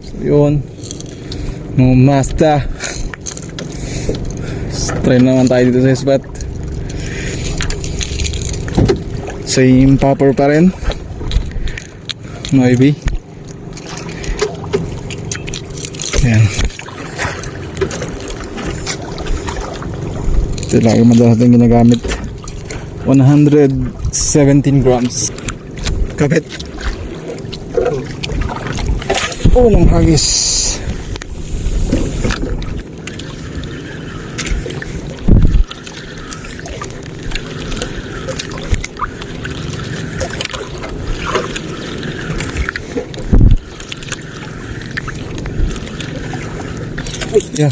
So yun, mga Mazda. Try naman tayo dito sa spot. Same popper pa rin. Maybe. Ayan. Ito lang yung madalas natin ginagamit. 117 grams. Kapit. Oh, ng hagis. Yeah.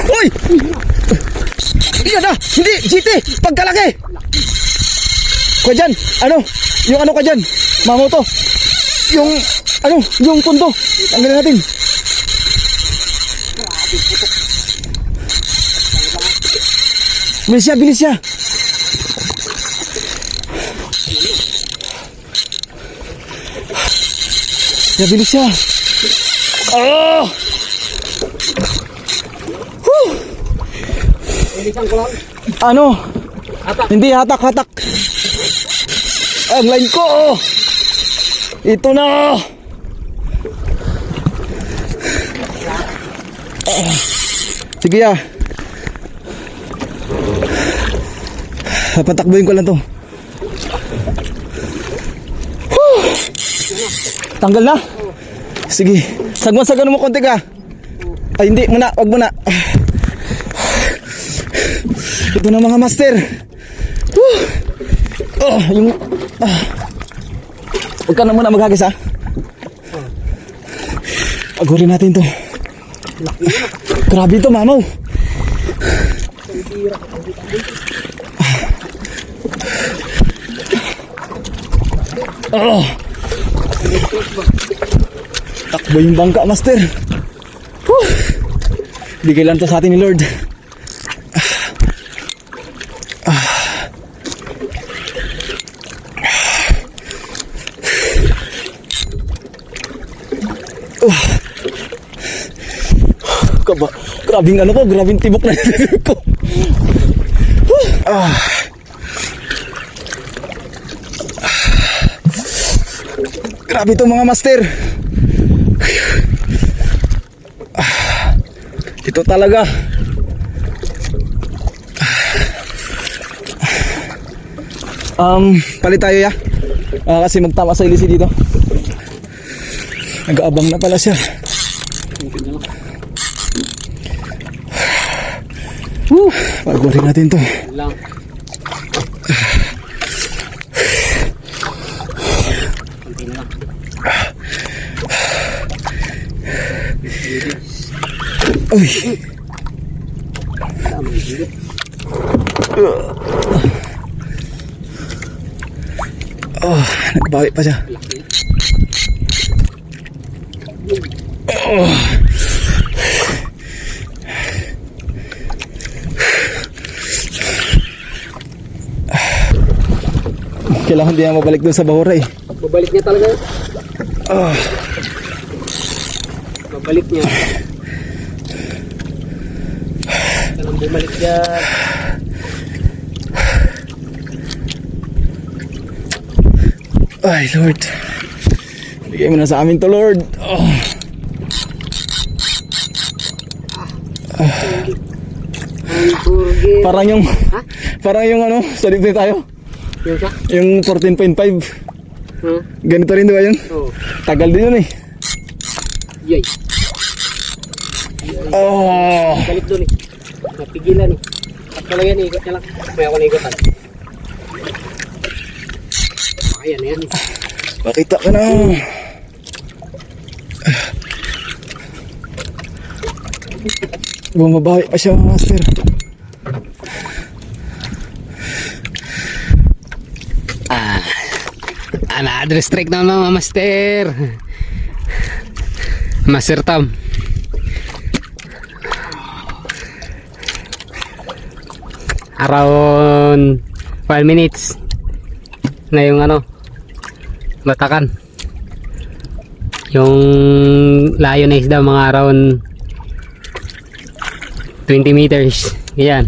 Uy! Iya na! Hindi! GT! Pagkalaki! Kuya dyan! Ano? Yung ano ka dyan? Mamoto! Yung... Ano? Yung tundo! Tanggalin natin! Bilis siya! Bilis siya! Ya, bilis siya! Oh! Ano? Hatak. Hindi, hatak. Ang line ko, oh. Ito na. Sige ya. Patakbuhin ko lang to. Tanggal na. Sige. Sagman mo konti ka. Ay, hindi. Wag muna. Ito na mga master. Oh, yung huwag ka na muna maghagis ha. Agurin natin to. Grabe to, mamaw. Oh. Takbo yung bangka, master. Bigay lang to sa atin ni Lord. Grabing ano ko, grabing tibok na ko. Grabe to mga master. Ito talaga. Palit tayo ya. Kasi magtama sa ilisi dito. Nag-aabang na pala siya. Pagurin natin to. Uy. Oh, nagbawi pa siya. Oh. Kailangan di na mabalik doon sa bahura eh. Babalik niya talaga. Babalik niya. Kailangan bumalik niya. Ay Lord, bigay mo na sa amin to Lord. Hamburger. Parang yung, Ha? parang yung ano, solid na tayo. Yung siya? Yung 14.5. Ha? Ganito rin, di ba yun? Oo. Tagal din yun eh. Yay. Oh. Balik doon eh. Napigilan eh. At pala yan, ikot niya lang. May ako na ikotan. Ayan, ayan. Makita ka na. Bumabawi pa siya, master. Another strike na mga master. Master Tom. Around 5 minutes na yung ano, batakan. Yung layo na isda mga around 20 meters. Yan.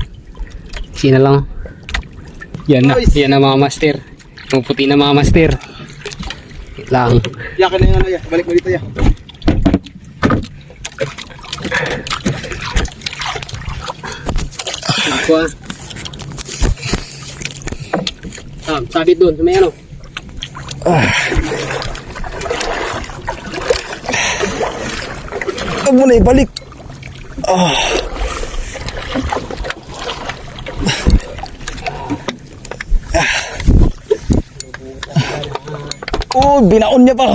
Sina lang. Yan na. Yan na mga master. Yung puti na mga master. Wait lang. Yakin na yung ano, ya. Balik mo dito, ya. Kuha. Sabit doon. May ano. Huwag mo na ibalik. Oh, binaon niya pa.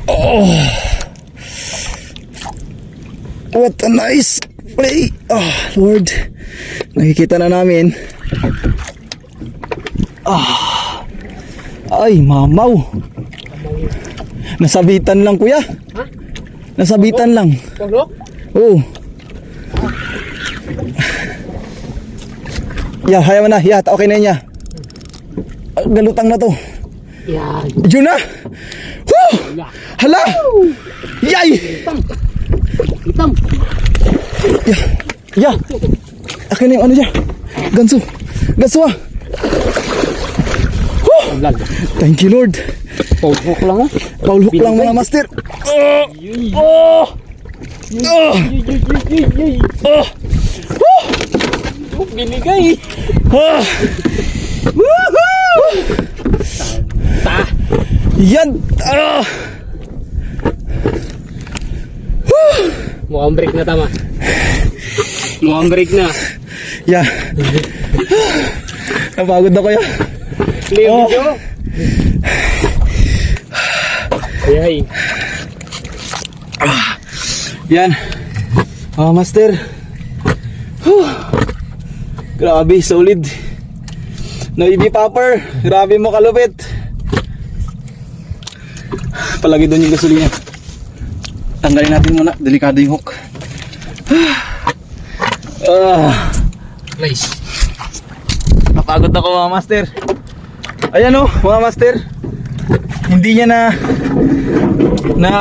Oh. What a nice play. Oh, Lord. Nakikita na namin. Ay, mamaw. Nasabitan lang, kuya. Ha? Nasabitan lang. Paglok? Oo. Ya, hayaan mo na. Ya, okay na yun, ya. Galutang na to. Yan. Yun na. Woo! Wala. Hala! Yay! Hitam. Hitam. Ya! Akin na yung ano dyan. Ganso. Ganso ah. Woo! Vlog. Thank you, Lord. Paulhook lang oh. Paul hook lang mga master. Oh! Oh! Oh! Oh! Binigay. Ah! Woohoo! Ta. Yan! Ah! Mukhang break na tama. Mukhang break na. Ya. Napagod na kaya. Clear Oh. video. Yay. Yan. Master. Whew. Grabe, solid. Navy popper. Grabe mo kalupit. Palagi doon yung gasolina. Tanggalin natin muna. Delikado yung hook. Nice. Napagod ako mga master. Ayan o mga master. Hindi niya na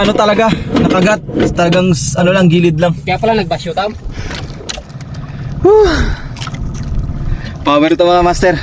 ano talaga nakagat. Talagang ano lang, gilid lang. Kaya pala nagbasyo tam. Power ito mga master.